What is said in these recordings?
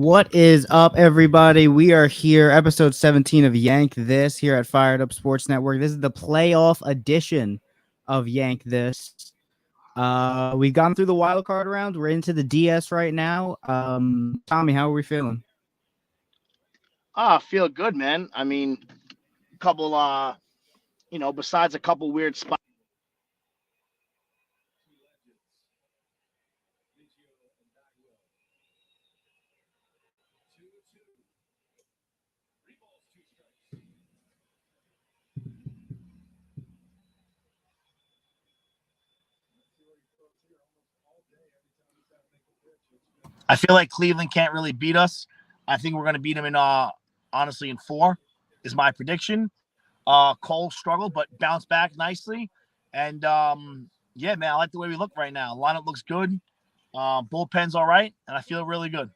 What is up, everybody? We are here, episode 17 of Yank This here at Fired Up Sports Network. This is the playoff edition of Yank This. We've gone through the wild card round. We're into the DS right now. Tommy, how are we feeling? I feel good, man. I mean, couple besides a couple weird spots. I feel like Cleveland can't really beat us. I think we're going to beat them in honestly in 4 is my prediction. Cole struggled but bounced back nicely. And yeah, man, I like the way we look right now. Lineup looks good. Bullpen's all right, and I feel really good.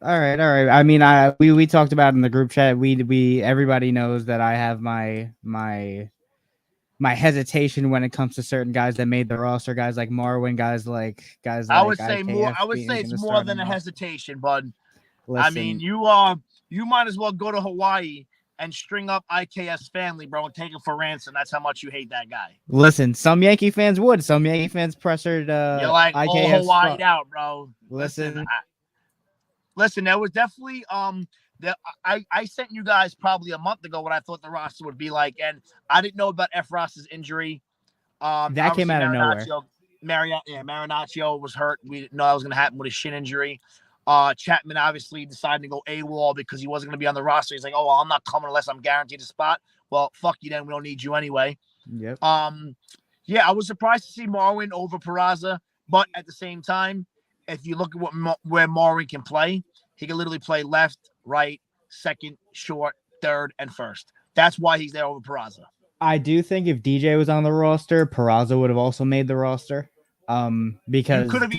All right. I mean, we talked about in the group chat. We everybody knows that I have my hesitation when it comes to certain guys that made the roster, guys like Marwin, guys like I would say IKF more. I would say being it's the more than starting a roster. hesitation, bud. Listen, I mean, you might as well go to Hawaii and string up IKF's family, bro, and take it for ransom. That's how much you hate that guy. listen, some Yankee fans would. Some Yankee fans pressured You're like all IKF's Hawaii'd out, bro. Listen, Listen, there was definitely that I sent you guys probably a month ago what I thought the roster would be like, and I didn't know about F. Ross's injury. that came out of nowhere. Marinaccio was hurt. We didn't know that was going to happen with a shin injury. Chapman obviously decided to go AWOL because he wasn't going to be on the roster. He's like, oh, well, I'm not coming unless I'm guaranteed a spot. Well, fuck you then. We don't need you anyway. Yep. Yeah, I was surprised to see Marwin over Peraza, but at the same time, if you look at where Marwin can play, he can literally play left, right, second, short, third, and first. That's why he's there over Peraza. I do think if DJ was on the roster, Peraza would have also made the roster. Because you could have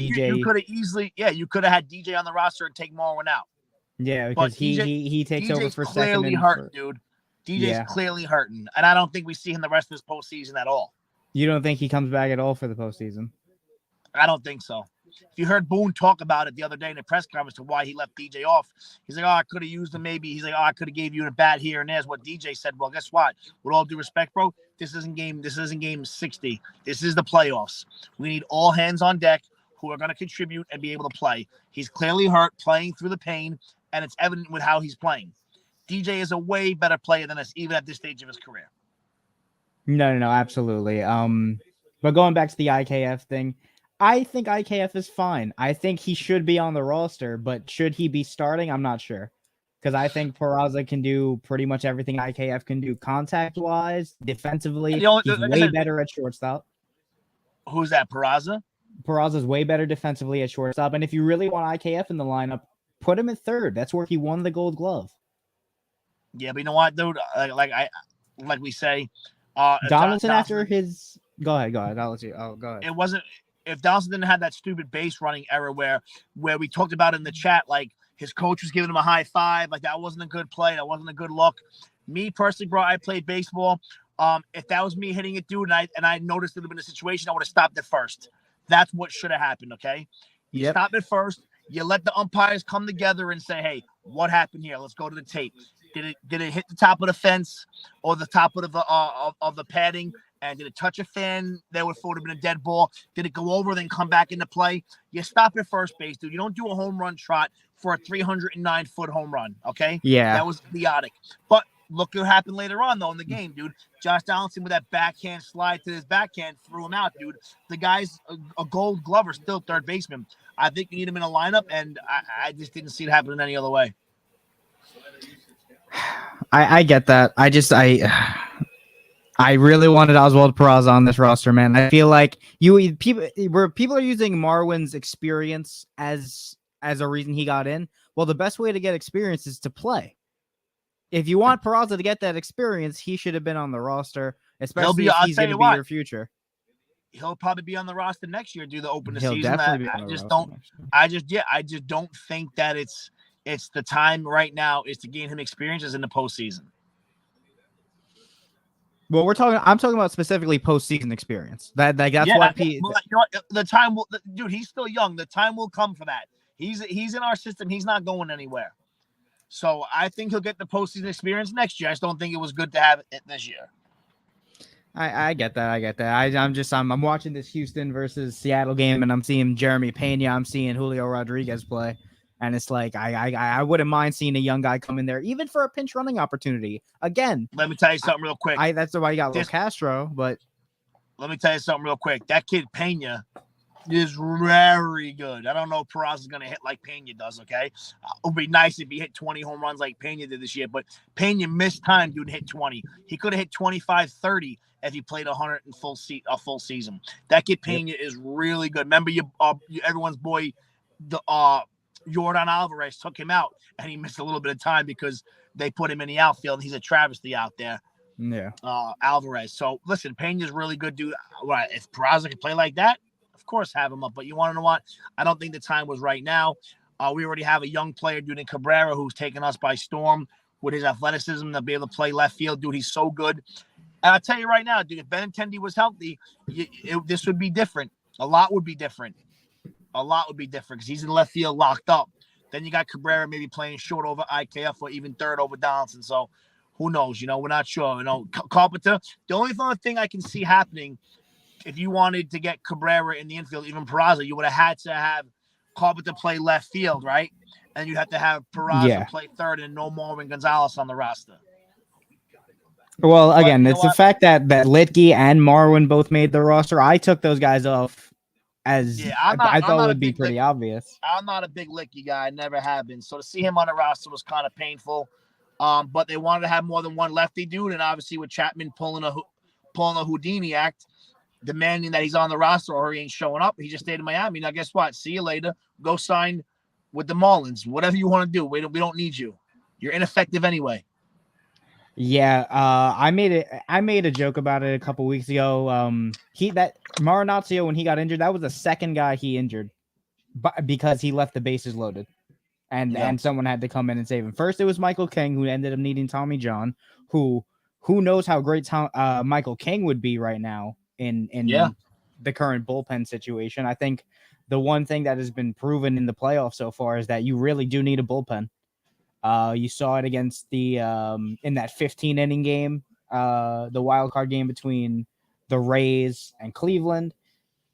easily, you could have had DJ on the roster and take Marwin out. Yeah, because he takes over for clearly second. Hurting, dude. DJ's clearly hurting, and I don't think we see him the rest of this postseason at all. You don't think he comes back at all for the postseason? I don't think so. If you heard Boone talk about it the other day in the press conference to why he left DJ off, he's like, oh, I could have used him maybe. He's like, oh, I could have gave you a bat here and there's what DJ said. Well, guess what? With all due respect, bro, this isn't game 60. This is the playoffs. We need all hands on deck who are going to contribute and be able to play. He's clearly hurt, playing through the pain, and it's evident with how he's playing. DJ is a way better player than us, even at this stage of his career. No, absolutely. But going back to the IKF thing, I think IKF is fine. I think he should be on the roster, but should he be starting? I'm not sure. Because I think Peraza can do pretty much everything IKF can do contact-wise, defensively. He's way better at shortstop. Who's that, Peraza? Peraza's way better defensively at shortstop. And if you really want IKF in the lineup, put him at third. That's where he won the Gold Glove. Yeah, but you know what, dude? Like we say, Donaldson after his. Go ahead. I'll let you. Oh, go ahead. It wasn't. If Donaldson didn't have that stupid base running error where we talked about in the chat, like his coach was giving him a high five, like that wasn't a good play, that wasn't a good look. Me personally, bro, I played baseball. If that was me hitting it, dude, and I noticed it would have been a situation, I would have stopped it first. That's what should have happened. Okay, you stop it first. You let the umpires come together and say, hey, what happened here? Let's go to the tape. Did it hit the top of the fence or the top of the padding? And did it touch a fan? That would have been a dead ball. Did it go over, then come back into play? You stop at first base, dude. You don't do a home run trot for a 309-foot home run, okay? Yeah. That was idiotic. But look what happened later on, though, in the game, dude. Josh Donaldson with that backhand slide to his backhand threw him out, dude. The guy's a Gold Glover, still third baseman. I think you need him in a lineup, and I just didn't see it happening any other way. I get that. I really wanted Oswald Peraza on this roster, man. I feel like people are using Marwin's experience as a reason he got in. Well, the best way to get experience is to play. If you want Peraza to get that experience, he should have been on the roster, especially if he's going to be your future. He'll probably be on the roster next year, do the open He'll season. Definitely I just don't think that it's the time right now is to gain him experiences in the postseason. Well, I'm talking about specifically postseason experience. That's why the time will, dude. He's still young. The time will come for that. He's in our system. He's not going anywhere. So I think he'll get the postseason experience next year. I just don't think it was good to have it this year. I get that. I'm watching this Houston versus Seattle game, and I'm seeing Jeremy Pena. I'm seeing Julio Rodriguez play. And it's like I wouldn't mind seeing a young guy come in there, even for a pinch running opportunity. Again, let me tell you something real quick. That's why you got Los Castro, but let me tell you something real quick. That kid Pena is very good. I don't know if Peraza is going to hit like Pena does, okay? It would be nice if he hit 20 home runs like Pena did this year, but Pena missed time to hit 20. He could have hit 25, 30 if he played 100 in a full season. That kid Pena is really good. Remember, everyone's boy, Yordan Alvarez took him out, and he missed a little bit of time because they put him in the outfield. He's a travesty out there. Yeah. Alvarez. So, listen, Pena's really good, dude. If Peraza can play like that, of course, have him up. But you want to know what? I don't think the time was right now. We already have a young player, dude, in Cabrera, who's taken us by storm with his athleticism to be able to play left field. Dude, he's so good. And I'll tell you right now, dude, if Benintendi was healthy, this would be different. A lot would be different. Because he's in left field locked up. Then you got Cabrera maybe playing short over IKF or even third over Donaldson. So who knows? We're not sure. Carpenter, the only other thing I can see happening, if you wanted to get Cabrera in the infield, even Peraza, you would have had to have Carpenter play left field, right? And you have to have Peraza play third and no Marwin Gonzalez on the roster. Well, again, it's the fact that Litke and Marwin both made the roster. I took those guys off as I thought it would be pretty obvious. I'm not a big Litke guy. I never have been. So to see him on the roster was kind of painful. But they wanted to have more than one lefty dude. And obviously with Chapman pulling a Houdini act, demanding that he's on the roster or he ain't showing up, he just stayed in Miami. Now, guess what? See you later. Go sign with the Marlins. Whatever you want to do. We don't need you. You're ineffective anyway. Yeah, I made a joke about it a couple weeks ago. Marinaccio, when he got injured, that was the second guy he injured, because he left the bases loaded, and someone had to come in and save him. First, it was Michael King, who ended up needing Tommy John, who knows how great Michael King would be right now in the current bullpen situation. I think the one thing that has been proven in the playoffs so far is that you really do need a bullpen. You saw it against the in that 15-inning game, the wild card game between the Rays and Cleveland.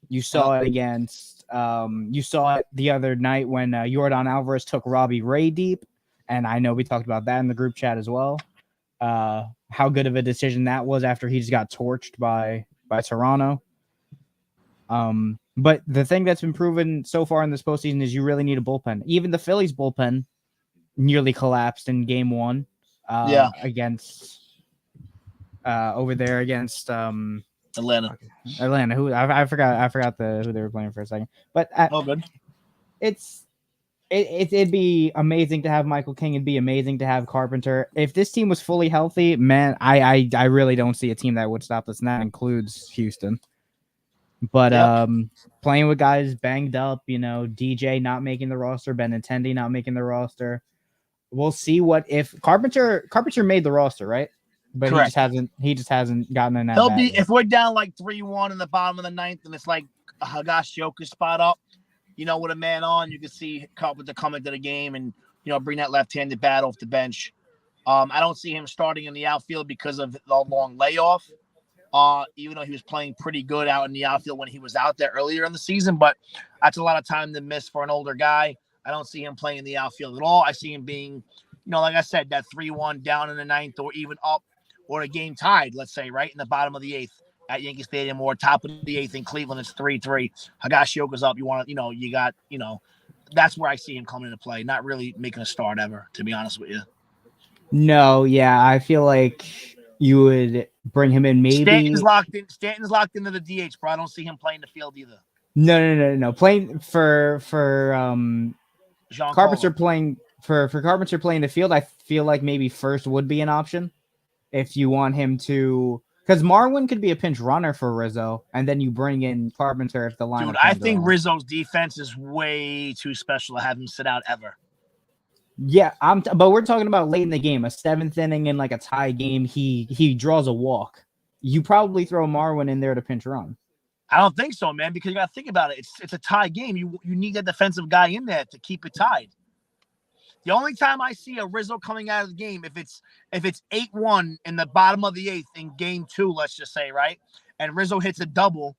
You saw it against you saw it the other night when Yordan Alvarez took Robbie Ray deep, and I know we talked about that in the group chat as well. How good of a decision that was after he just got torched by Toronto. But the thing that's been proven so far in this postseason is you really need a bullpen. Even the Phillies bullpen nearly collapsed in game one against over there against Atlanta. Who I forgot who they were playing for a second. But good. It'd be amazing to have Michael King. It'd be amazing to have Carpenter. If this team was fully healthy, man, I really don't see a team that would stop us, and that includes Houston. But playing with guys banged up, DJ not making the roster, Benintendi not making the roster. We'll see what if Carpenter made the roster, right? But correct. he just hasn't gotten in that. He'll be if we're down like 3-1 in the bottom of the ninth, and it's like a Higashioka spot up, with a man on, you can see Carpenter come into the game and bring that left-handed bat off the bench. I don't see him starting in the outfield because of the long layoff. Even though he was playing pretty good out in the outfield when he was out there earlier in the season, but that's a lot of time to miss for an older guy. I don't see him playing in the outfield at all. I see him being, like I said, that 3-1 down in the ninth or even up or a game tied, let's say, right in the bottom of the eighth at Yankee Stadium or top of the eighth in Cleveland. It's 3-3. Higashioka's up. That's where I see him coming into play. Not really making a start ever, to be honest with you. No, yeah, I feel like you would bring him in maybe. Stanton's locked into the DH, bro. I don't see him playing the field either. No. Playing for Carpenter playing for Carpenter playing the field, I feel like maybe first would be an option if you want him to, because Marwin could be a pinch runner for Rizzo, and then you bring in Carpenter if the lineup. Dude, I think Rizzo's defense is way too special to have him sit out ever. Yeah, but we're talking about late in the game, a 7th inning in like a tie game. He draws a walk. You probably throw Marwin in there to pinch run. I don't think so, man, because you got to think about it. It's a tie game. You need that defensive guy in there to keep it tied. The only time I see a Rizzo coming out of the game, if it's 8-1 in the bottom of the 8th in game 2, let's just say, right, and Rizzo hits a double,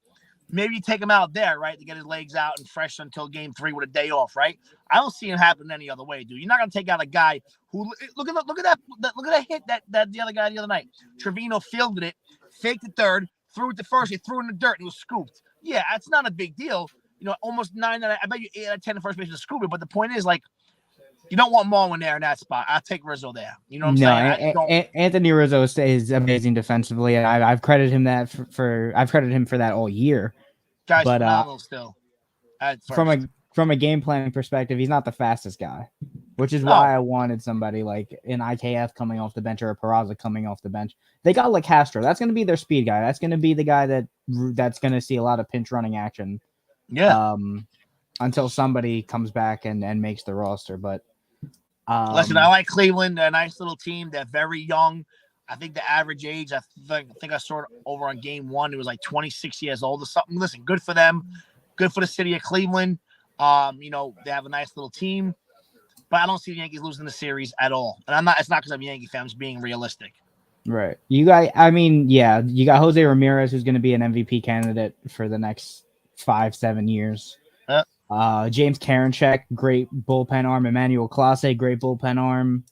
maybe you take him out there, right, to get his legs out and fresh until game 3 with a day off, right? I don't see him happening any other way, dude. You're not gonna take out a guy who look at that hit that the other guy the other night. Trevino fielded it, faked the third, threw it to first, he threw it in the dirt, and he was scooped. Yeah, that's not a big deal. Almost 9 I bet you 8 out of 10 the first base to scoop it, but the point is, like, you don't want Mullen there in that spot. I'll take Rizzo there. You know what I'm saying? Anthony Rizzo is amazing defensively, and I've credited him that I've credited him for that all year. Guy's phenomenal still. From a game planning perspective, he's not the fastest guy, which is why I wanted somebody like an IKF coming off the bench or a Peraza coming off the bench. They got LeCastro. That's going to be their speed guy. That's going to be the guy that's going to see a lot of pinch running action. Yeah. Until somebody comes back and makes the roster, but. Listen, I like Cleveland. They're a nice little team. They're very young. I think the average age, I think I saw it over on game 1. It was like 26 years old or something. Listen, good for them. Good for the city of Cleveland. They have a nice little team. But I don't see the Yankees losing the series at all. And it's not because I'm a Yankee fan. I'm just being realistic. Right. You got Jose Ramirez, who's going to be an MVP candidate for the next 5-7 years. James Karinchak, great bullpen arm. Emmanuel Clase, great bullpen arm.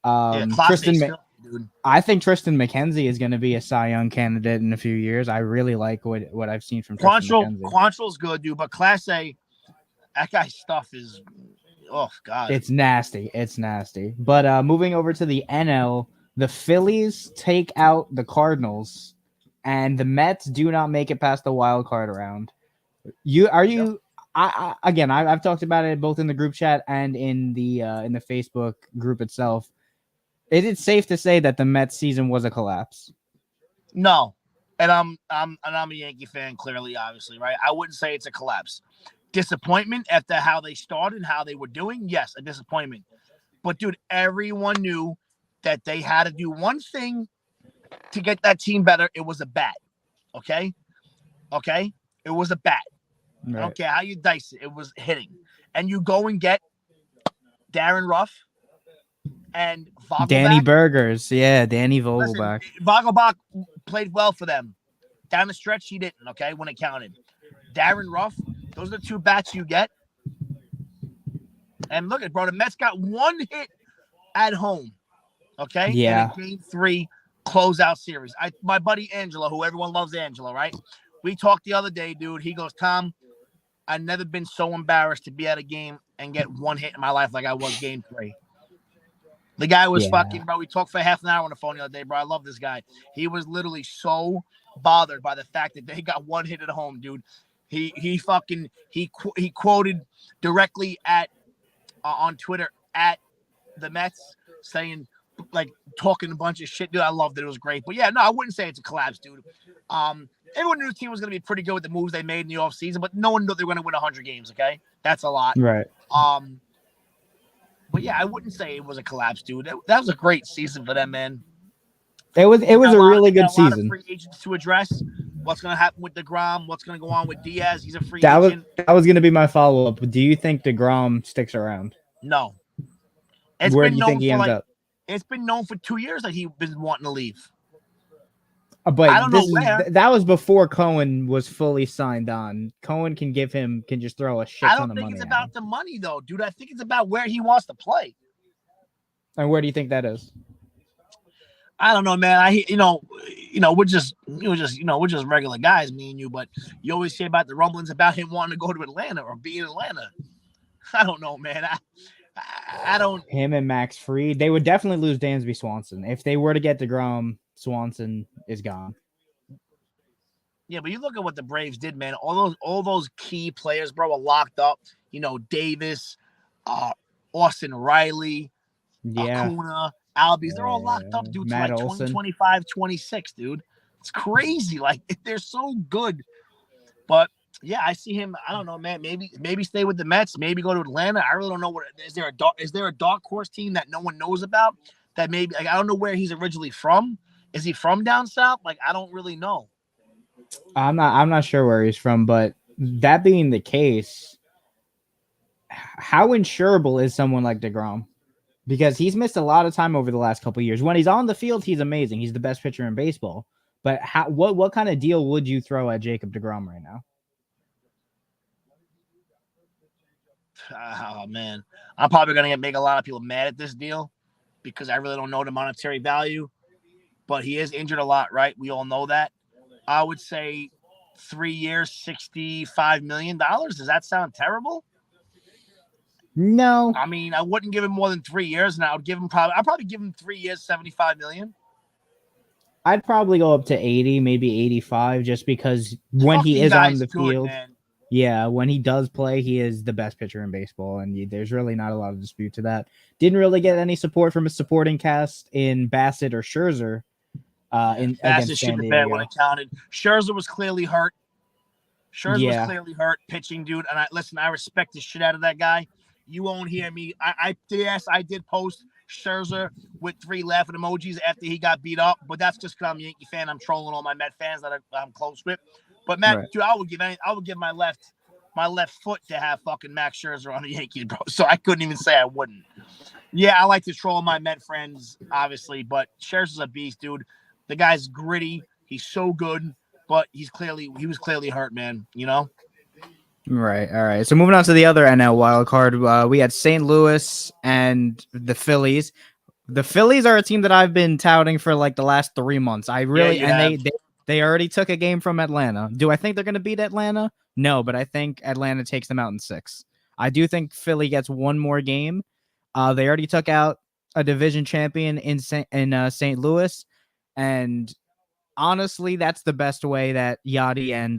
I think Tristan McKenzie is going to be a Cy Young candidate in a few years. I really like what I've seen from Tristan McKenzie. Quantrill's good, dude, but Clase, that guy's stuff is, oh God, it's nasty. It's nasty. But moving over to the NL, the Phillies take out the Cardinals, and the Mets do not make it past the wild card round. I've talked about it both in the group chat and in the Facebook group itself. Is it safe to say that the Mets season was a collapse? No, and I'm a Yankee fan, clearly, obviously, right? I wouldn't say it's a collapse. Disappointment after how they started and how they were doing, yes, a disappointment. But dude, everyone knew that they had to do one thing to get that team better. It was a bat. Okay, it was a bat. Right. I don't care how you dice it. It was hitting. And you go and get Darren Ruff and Vogelbach. Danny Burgers. Yeah, Danny Vogelbach. Vogelbach played well for them. Down the stretch, he didn't, okay, when it counted. Darren Ruff, those are the 2 bats you get. And look at, bro, the Mets got 1 hit at home, okay? Yeah. In a game 3 closeout series. My buddy Angelo, who everyone loves Angelo, right? We talked the other day, dude. He goes, Tom, I've never been so embarrassed to be at a game and get 1 hit in my life like I was game 3. The guy was fucking, bro. We talked for half an hour on the phone the other day, bro. I love this guy. He was literally so bothered by the fact that they got 1 hit at home, dude. He quoted directly at on Twitter at the Mets saying, like, talking a bunch of shit, dude. I loved it. It was great. But yeah, no, I wouldn't say it's a collapse, dude. Everyone knew the team was going to be pretty good with the moves they made in the offseason, but no one knew they were going to win 100 games, okay? That's a lot. Right. But yeah, I wouldn't say it was a collapse, dude. That was a great season for them, man. It was a really good season. A lot of free agents to address. What's going to happen with DeGrom? What's going to go on with Diaz? He's a free agent. That was going to be my follow-up. Do you think DeGrom sticks around? No. Where do you think he ends up? It's been known for 2 years that he's been wanting to leave. But I don't know where. That was before Cohen was fully signed on. Cohen can just throw a shit ton of money. I don't think it's about the money, though, dude. I think it's about where he wants to play. And where do you think that is? I don't know, man. We're just regular guys, me and you. But you always hear about the rumblings about him wanting to go to Atlanta or be in Atlanta. I don't know, man. I don't. Him and Max Fried, they would definitely lose Dansby Swanson if they were to get DeGrom. Swanson is gone. Yeah, but you look at what the Braves did, man. All those key players, bro, are locked up. Davis, Austin Riley, Acuna, Albies. They're all locked up, dude, to like 2025, 26, dude. It's crazy. Like, they're so good. But yeah, I see him. I don't know, man. Maybe stay with the Mets. Maybe go to Atlanta. I really don't know. Is there a dark horse team that no one knows about? That maybe, like, I don't know where he's originally from. Is he from down south? Like, I don't really know. I'm not sure where he's from, but that being the case, how insurable is someone like DeGrom? Because he's missed a lot of time over the last couple of years. When he's on the field, he's amazing. He's the best pitcher in baseball. But what kind of deal would you throw at Jacob DeGrom right now? Oh man, I'm probably gonna make a lot of people mad at this deal because I really don't know the monetary value. But he is injured a lot, right? We all know that. I would say 3 years, $65 million. Does that sound terrible? No, I mean, I wouldn't give him more than 3 years, and I'd probably give him 3 years, 75 million. I'd probably go up to 80, maybe 85, just because when he Fucking is on guy's the good, field, man. yeah, when he does play, he is the best pitcher in baseball, and there's really not a lot of dispute to that. Didn't really get any support from a supporting cast in Bassett or Scherzer Yeah, in Bassett against shit San the bed when Diego. it counted. Scherzer was clearly hurt. Yeah, Pitching dude. And I respect the shit out of that guy. You won't hear me. I did post Scherzer with 3 laughing emojis after he got beat up, but that's just because I'm a Yankee fan. I'm trolling all my Met fans that I'm close with. But Matt, right. dude, I would give my left foot to have fucking Max Scherzer on the Yankees, bro. So I couldn't even say I wouldn't. Yeah, I like to troll my Met friends, obviously, but Scherzer's a beast, dude. The guy's gritty. He's so good, but he was clearly hurt, man. You know. Right. All right. So moving on to the other NL wild card, we had St. Louis and the Phillies. The Phillies are a team that I've been touting for like the last 3 months. I Yeah, really you and have. they already took a game from Atlanta. Do I think they're going to beat Atlanta? No, but I think Atlanta takes them out in 6. I do think Philly gets one more game. They already took out a division champion in St. Louis, and honestly, that's the best way that Yachty and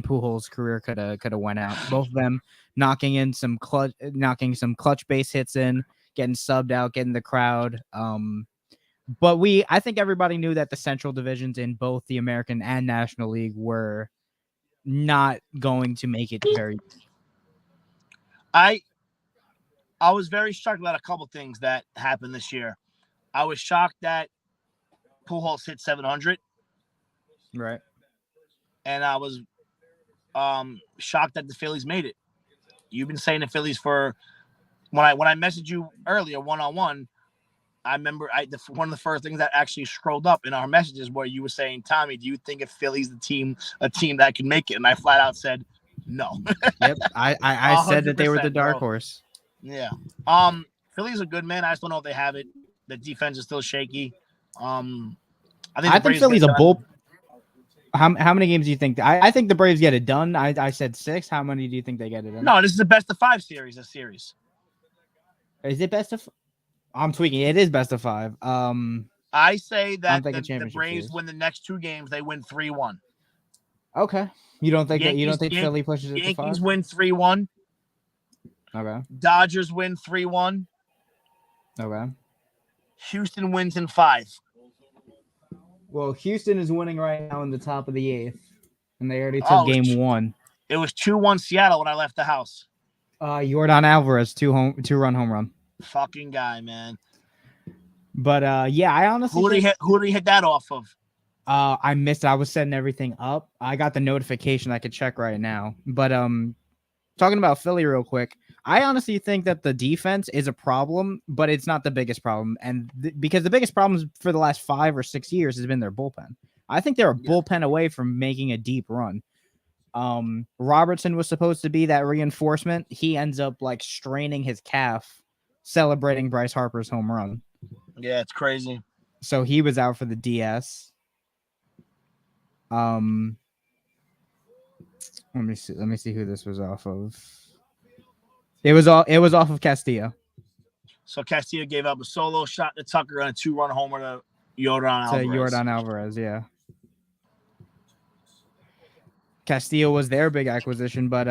Pujols' career could have went out. Both of them knocking some clutch base hits in, getting subbed out, getting the crowd. But I think everybody knew that the Central divisions in both the American and National League were not going to make it very. I I was very shocked about a couple things that happened this year. I was shocked that Pujols hit 700, Right. and I was shocked that the Phillies made it. You've been saying the Phillies for when I messaged you earlier 1-on-1. I remember one of the first things that actually scrolled up in our messages where you were saying, Tommy, do you think if Philly's a team that can make it? And I flat out said no. Yep. I said that they were the 100%, dark bro. horse. Yeah. Philly's a good man. I just don't know if they have it. The defense is still shaky. I think I the think Braves get Philly's it a done. bull. How many games do you think? I think the Braves get it done. I said 6. How many do you think they get it done? No, this is the best of 5 series. This series. Is it best of? I'm tweaking. It is best of 5. I say I'm that thinking the championship Braves series. win the next 2 games. They win 3-1. Okay. You don't think that? You don't Yankees think Philly pushes it to Yankees 5? win 3-1. Okay. Dodgers win 3-1. Okay. Houston wins in 5. Well, Houston is winning right now in the top of the 8th, and they already took Oh, game 1. it was 2-1 Seattle when I left the house. Yordan Alvarez 2-run home run. Fucking guy, man. But yeah, I honestly Who did think he hit that off of? I missed it. I was setting everything up. I got the notification. I could check right now. But talking about Philly real quick, I honestly think that the defense is a problem, but it's not the biggest problem. And because the biggest problems for the last 5 or 6 years has been their bullpen. I think they're a bullpen away from making a deep run. Robertson was supposed to be that reinforcement. He ends up like straining his calf, celebrating Bryce Harper's home run. Yeah, it's crazy. So he was out for the DS. Let me see who this was off of. It was off of Castillo. So Castillo gave up a solo shot to Tucker and a 2-run homer to Yordan Alvarez, yeah. Castillo was their big acquisition, but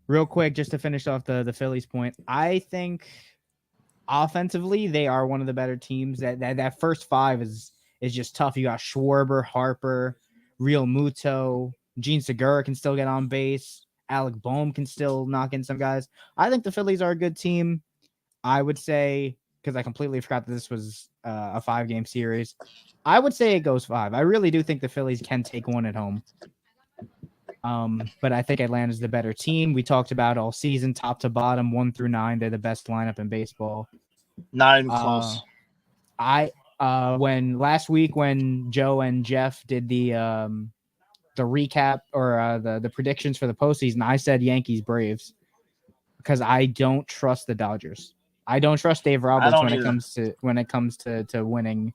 real quick, just to finish off the Phillies point, I think offensively they are one of the better teams. That first 5 is just tough. You got Schwarber, Harper, Real Muto, Gene Segura can still get on base. Alec Boehm can still knock in some guys. I think the Phillies are a good team. I would say because I completely forgot that this was a 5-game series. I would say it goes 5. I really do think the Phillies can take one at home. But I think Atlanta's the better team. We talked about all season, top to bottom, 1 through 9. They're the best lineup in baseball. Not even close. When last week when Joe and Jeff did the recap or the predictions for the postseason, I said Yankees Braves because I don't trust the Dodgers. I don't trust Dave Roberts when it comes to winning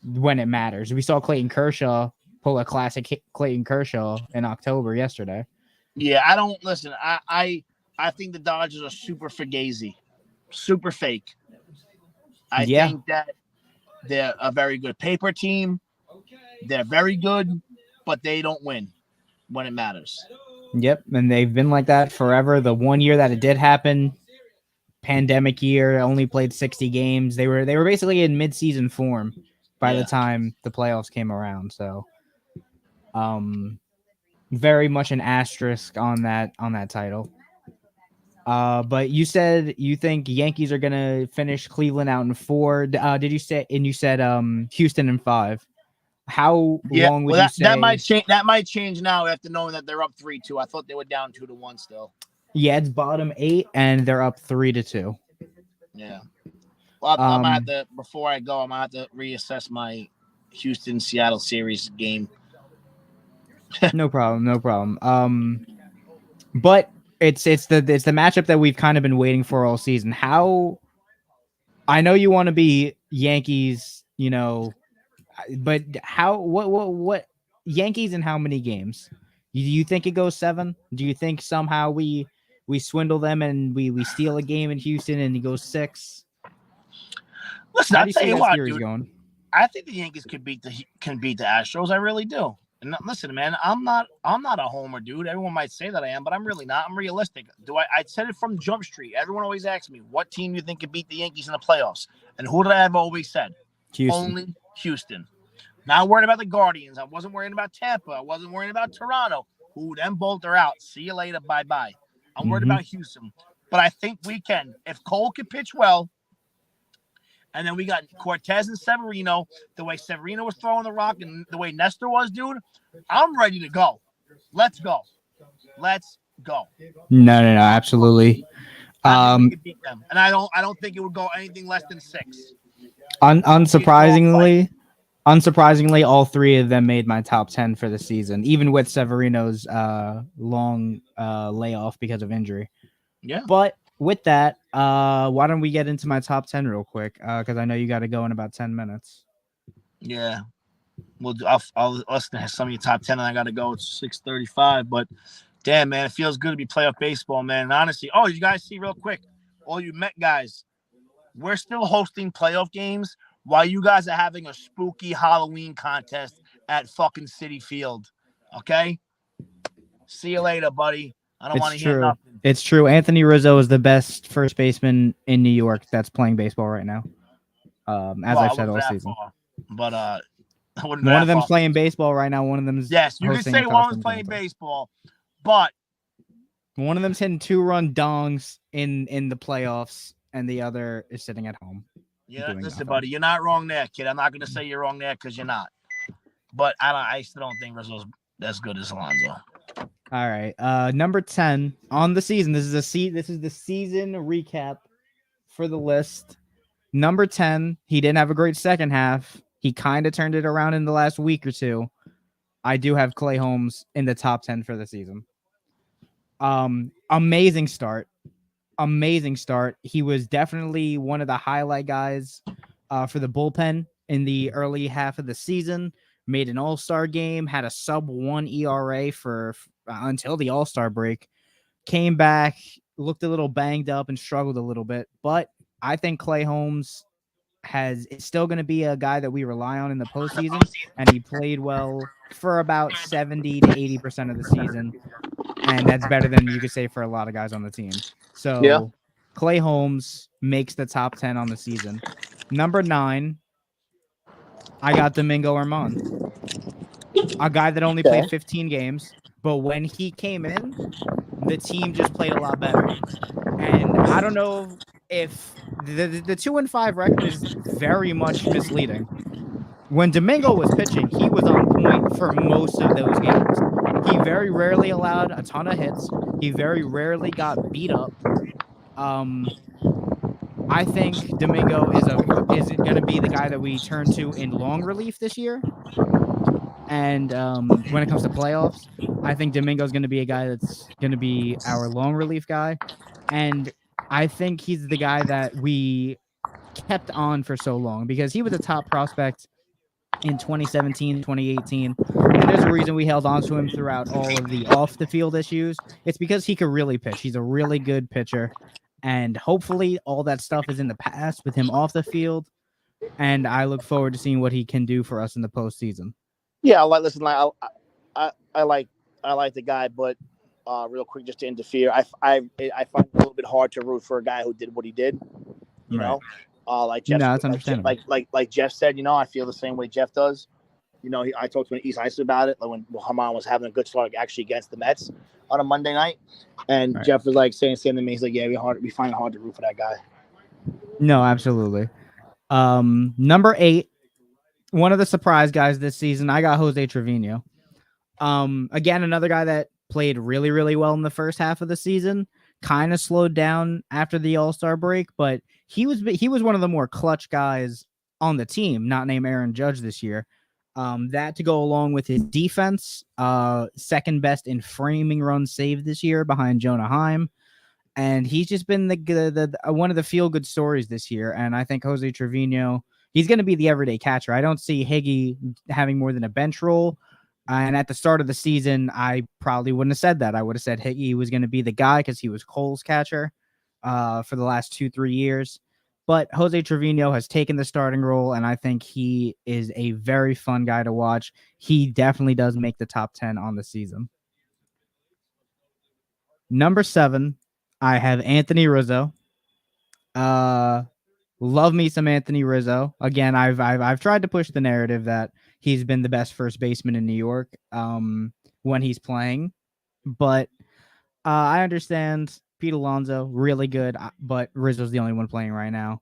when it matters. We saw Clayton Kershaw pull a classic Clayton Kershaw in October yesterday. Yeah, I don't listen. I think the Dodgers are super fugazi, super fake. I think that they're a very good paper team. They're very good, but they don't win when it matters. Yep, and they've been like that forever. The one year that it did happen, pandemic year, only played 60 games. They were basically in mid-season form by the time the playoffs came around. So, very much an asterisk on that title. But you said you think Yankees are gonna finish Cleveland out in 4. Did you say? And you said Houston in 5. How long would you say that might change? That might change now after knowing that they're up 3-2. I thought they were down 2-1 still. Yeah, it's bottom 8 and they're up 3-2. Yeah. Well, I'm gonna have to, before I go, I'm gonna have to reassess my Houston-Seattle series game. No problem. But it's the matchup that we've kind of been waiting for all season. How I know you want to be Yankees, but how what Yankees in how many games? Do you think it goes 7? Do you think somehow we swindle them and we steal a game in Houston and it goes 6? Listen, I'll tell you what, dude. Going? I think the Yankees can beat the Astros. I really do. And listen, man, I'm not a homer, dude. Everyone might say that I am, but I'm really not. I'm realistic. I said it from Jump Street. Everyone always asks me, what team do you think could beat the Yankees in the playoffs? And who did I have always said? Houston. Only Houston. Not worried about the Guardians. I wasn't worried about Tampa. I wasn't worried about Toronto. Who them both are out. See you later. Bye-bye. I'm worried about Houston. But I think we can. If Cole can pitch well, and then we got Cortez and Severino, the way Severino was throwing the rock and the way Nestor was, dude, I'm ready to go. Let's go. No, absolutely. I think we can beat them. And I don't think it would go anything less than 6. Unsurprisingly, all 3 of them made my top 10 for the season, even with Severino's long layoff because of injury. Yeah. But with that, why don't we get into my top 10 real quick? Because I know you got to go in about 10 minutes. Yeah. Well, I'll listen to some of your top 10, and I got to go. It's 6:35. But damn, man, it feels good to be playoff baseball, man. And honestly, you guys see real quick, all you Met guys, we're still hosting playoff games while you guys are having a spooky Halloween contest at fucking Citi Field. Okay? See you later, buddy. I don't want to hear nothing. It's true. Anthony Rizzo is the best first baseman in New York that's playing baseball right now. I've said all season. But one of them's playing baseball right now. One of them's you can say one of them's playing baseball, but one of them's hitting 2-run dongs in the playoffs, and the other is sitting at home. Yeah, listen, buddy, you're not wrong there, kid. I'm not going to say you're wrong there because you're not. But I still don't think Rizzo's as good as Alonso. All right, number 10 on the season. This is the season recap for the list. Number 10. He didn't have a great second half. He kind of turned it around in the last week or two. I do have Clay Holmes in the top 10 for the season. Amazing start. He was definitely one of the highlight guys for the bullpen in the early half of the season. Made an all-star game, had a sub-1 ERA for until the all-star break. Came back, looked a little banged up and struggled a little bit. But I think Clay Holmes is still going to be a guy that we rely on in the postseason, and he played well for about 70 to 80% of the season, and that's better than you could say for a lot of guys on the team. So Clay Holmes makes the top 10 on the season. Number 9, I got Domingo Germán, a guy that only played 15 games, but when he came in, the team just played a lot better. And I don't know if the 2-5 record is very much misleading. When Domingo was pitching, he was on point for most of those games. He very rarely allowed a ton of hits. He very rarely got beat up. I think Domingo is going to be the guy that we turn to in long relief this year. And when it comes to playoffs, I think Domingo is going to be a guy that's going to be our long relief guy. And I think he's the guy that we kept on for so long because he was a top prospect in 2017, 2018. And there's a reason we held on to him throughout all of the off the field issues. It's because he could really pitch. He's a really good pitcher. And hopefully all that stuff is in the past with him off the field. And I look forward to seeing what he can do for us in the postseason. Yeah, I like the guy, but real quick, just to interfere, I find it a little bit hard to root for a guy who did what he did. You know, like Jeff, no, that's understandable. Like Jeff said, I feel the same way Jeff does. I talked to East Ice about it, like when Haman was having a good start actually against the Mets on a Monday night, and Jeff was like saying to me, he's like, "Yeah, we find it hard to root for that guy." No, absolutely. Number 8, one of the surprise guys this season, I got Jose Trevino. Again, another guy that played really, really well in the first half of the season, kind of slowed down after the All-Star break, but he was one of the more clutch guys on the team, not named Aaron Judge this year. That to go along with his defense, second best in framing runs saved this year behind Jonah Heim. And he's just been the one of the feel-good stories this year. And I think Jose Trevino, he's going to be the everyday catcher. I don't see Higgy having more than a bench role. And at the start of the season, I probably wouldn't have said that. I would have said Higgy was going to be the guy because he was Cole's catcher for the last 2-3 years. But Jose Trevino has taken the starting role, and I think he is a very fun guy to watch. He definitely does make the top 10 on the season. Number 7, I have Anthony Rizzo. Love me some Anthony Rizzo. Again, I've tried to push the narrative that he's been the best first baseman in New York when he's playing, but I understand Pete Alonso really good, but Rizzo's the only one playing right now.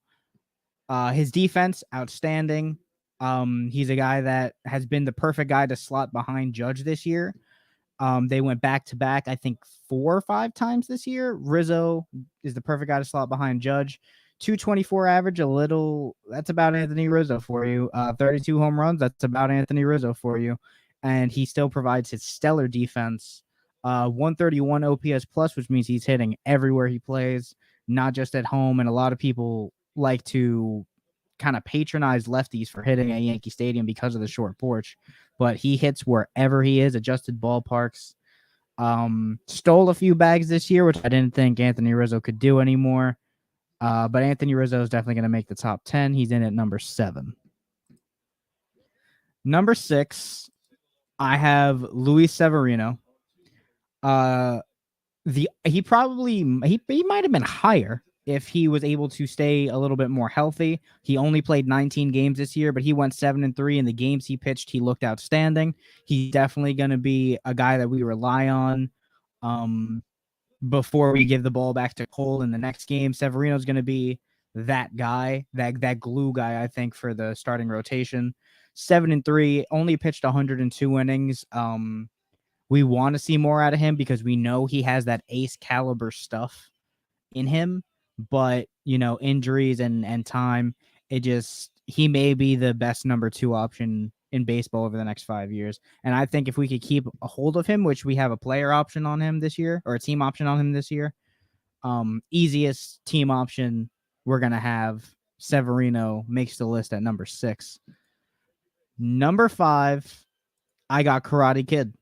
His defense outstanding. He's a guy that has been the perfect guy to slot behind Judge this year. They went back to back, I think 4 or 5 times this year. Rizzo is the perfect guy to slot behind Judge. 224 average, that's about Anthony Rizzo for you. 32 home runs, that's about Anthony Rizzo for you. And he still provides his stellar defense. 131 OPS plus, which means he's hitting everywhere he plays, not just at home. And a lot of people like to kind of patronize lefties for hitting at Yankee Stadium because of the short porch, but he hits wherever he is, adjusted ballparks. Stole a few bags this year, which I didn't think Anthony Rizzo could do anymore. But Anthony Rizzo is definitely going to make the top 10. He's in at number 7. Number 6, I have Luis Severino. He might have been higher if he was able to stay a little bit more healthy. He only played 19 games this year, but he went 7-3 in the games he pitched. He looked outstanding. He's definitely going to be a guy that we rely on before we give the ball back to Cole in the next game. Severino's going to be that guy, that glue guy, I think, for the starting rotation. 7-3, only pitched 102 innings. We want to see more out of him because we know he has that ace caliber stuff in him, but injuries and time, he may be the best number 2 option in baseball over the next 5 years. And I think if we could keep a hold of him, which we have a player option on him this year, or a team option on him this year, easiest team option we're going to have, Severino makes the list at number 6. Number 5, I got Karate Kid.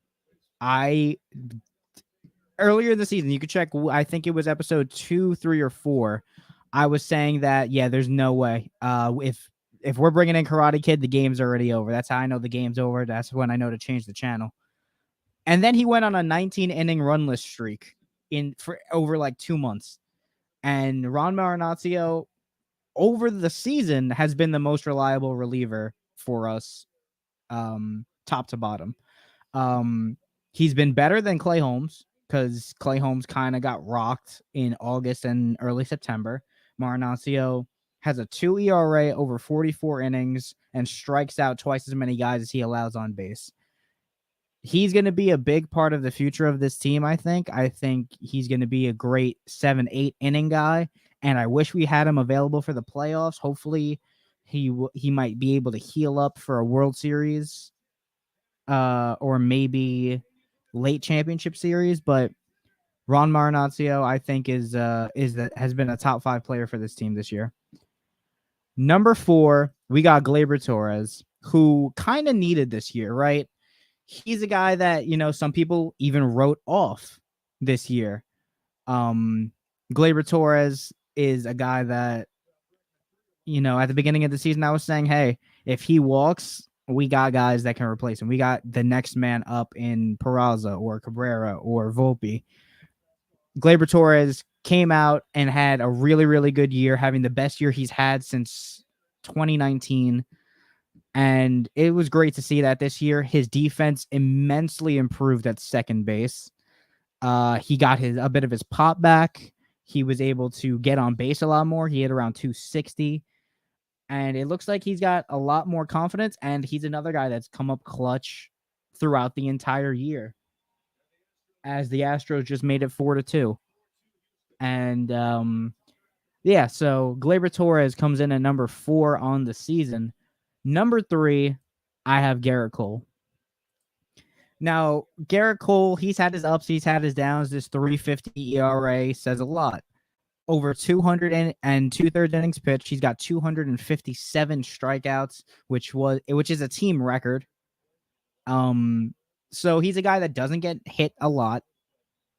Earlier this season, you could check, I think it was episode 2, 3, or 4. I was saying that, there's no way. If we're bringing in Karate Kid, the game's already over. That's how I know the game's over. That's when I know to change the channel. And then he went on a 19-inning runless streak for over like 2 months. And Ron Marinaccio, over the season, has been the most reliable reliever for us, top to bottom. He's been better than Clay Holmes because Clay Holmes kind of got rocked in August and early September. Marinaccio has a 2 ERA over 44 innings, and strikes out twice as many guys as he allows on base. He's going to be a big part of the future of this team, I think. I think he's going to be a great 7-8 inning guy, and I wish we had him available for the playoffs. Hopefully, he might be able to heal up for a World Series, or maybe late championship series. But Ron Marinaccio, I think, has been a top 5 player for this team this year. Number 4, we got Gleyber Torres, who kind of needed this year, right? He's a guy that, some people even wrote off this year. Gleyber Torres is a guy that, at the beginning of the season, I was saying, hey, if he walks, we got guys that can replace him. We got the next man up in Peraza or Cabrera or Volpe. Gleyber Torres came out and had a really, really good year, having the best year he's had since 2019. And it was great to see that this year. His defense immensely improved at second base. He got a bit of his pop back. He was able to get on base a lot more. He hit around 260. And it looks like he's got a lot more confidence. And he's another guy that's come up clutch throughout the entire year, as the Astros just made it 4-2. And so Gleyber Torres comes in at number 4 on the season. Number 3, I have Garrett Cole. Now, Garrett Cole, he's had his ups, he's had his downs. This 3.50 ERA says a lot. Over 200 and 2/3 innings pitched. He's got 257 strikeouts, which is a team record. So he's a guy that doesn't get hit a lot,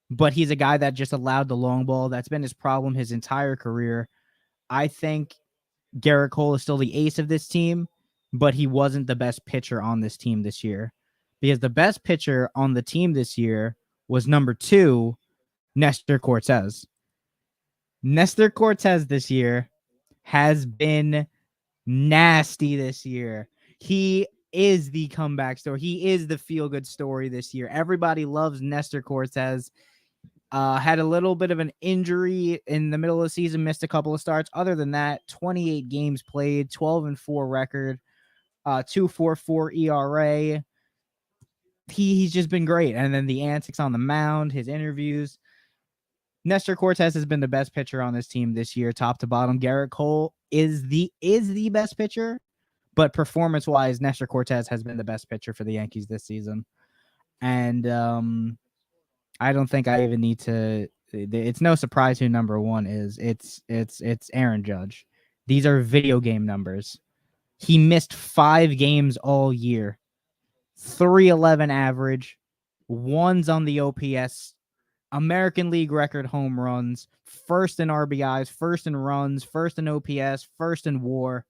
but he's a guy that just allowed the long ball. That's been his problem his entire career. I think Garrett Cole is still the ace of this team, but he wasn't the best pitcher on this team this year, because the best pitcher on the team this year was number 2, Nestor Cortes. Nestor Cortes this year has been nasty this year. He is the comeback story. He is the feel-good story this year. Everybody loves Nestor Cortes. Had a little bit of an injury in the middle of the season, missed a couple of starts. Other than that, 28 games played, 12-4 record, 2.44 ERA. He's just been great. And then the antics on the mound, his interviews. Nestor Cortes has been the best pitcher on this team this year, top to bottom. Garrett Cole is the best pitcher, but performance-wise, Nestor Cortes has been the best pitcher for the Yankees this season. And I don't think I even need to. It's no surprise who number 1 is. It's Aaron Judge. These are video game numbers. He missed 5 games all year. 311 average, 1s on the OPS, American League record home runs, first in RBIs, first in runs, first in OPS, first in WAR.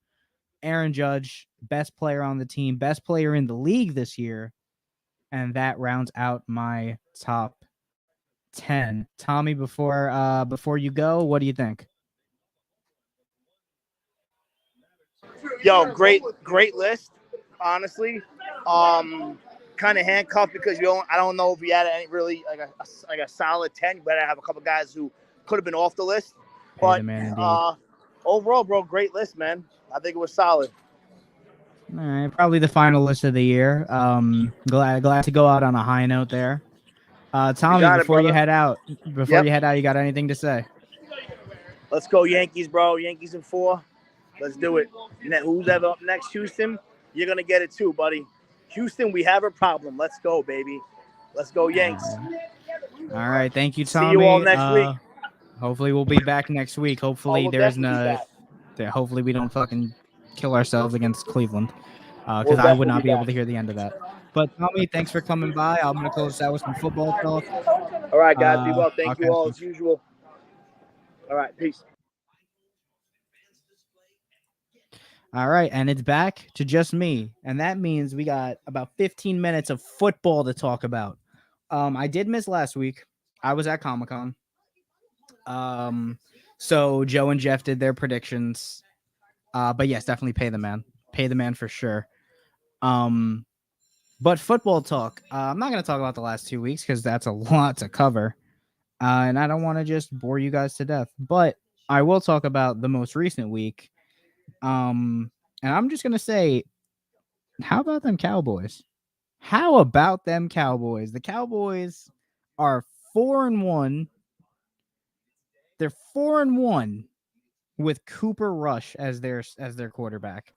Aaron Judge, best player on the team, best player in the league this year. And that rounds out my top 10. Tommy, before you go, what do you think? Yo, great list. Honestly, kind of handcuffed because I don't know if we had any really like a solid 10, but I have a couple guys who could have been off the list. But overall, bro, great list, man. I think it was solid. All right, probably the final list of the year. Glad to go out on a high note there. Tommy, before you head out, you got anything to say? Let's go Yankees, bro. Yankees in 4. Let's do it. Who's ever up next? Houston, you're going to get it too, buddy. Houston, we have a problem. Let's go, baby. Let's go Yanks. All right. Thank you, Tommy. See you all next week. Hopefully we'll be back next week. Hopefully hopefully we don't fucking kill ourselves against Cleveland, because I would not be able to hear the end of that. But Tommy, thanks for coming by. I'm going to close out with some football talk. All right, guys. Be well. Thank you all as usual. All right. Peace. All right, and it's back to just me, and that means we got about 15 minutes of football to talk about. I did miss last week. I was at Comic-Con. So Joe and Jeff did their predictions. But yes, definitely pay the man. Pay the man for sure. But football talk. I'm not going to talk about the last 2 weeks because that's a lot to cover. And I don't want to just bore you guys to death. But I will talk about the most recent week. And I'm just gonna say, how about them Cowboys? How about them Cowboys? The Cowboys are 4-1. They're 4-1 with Cooper Rush as their quarterback.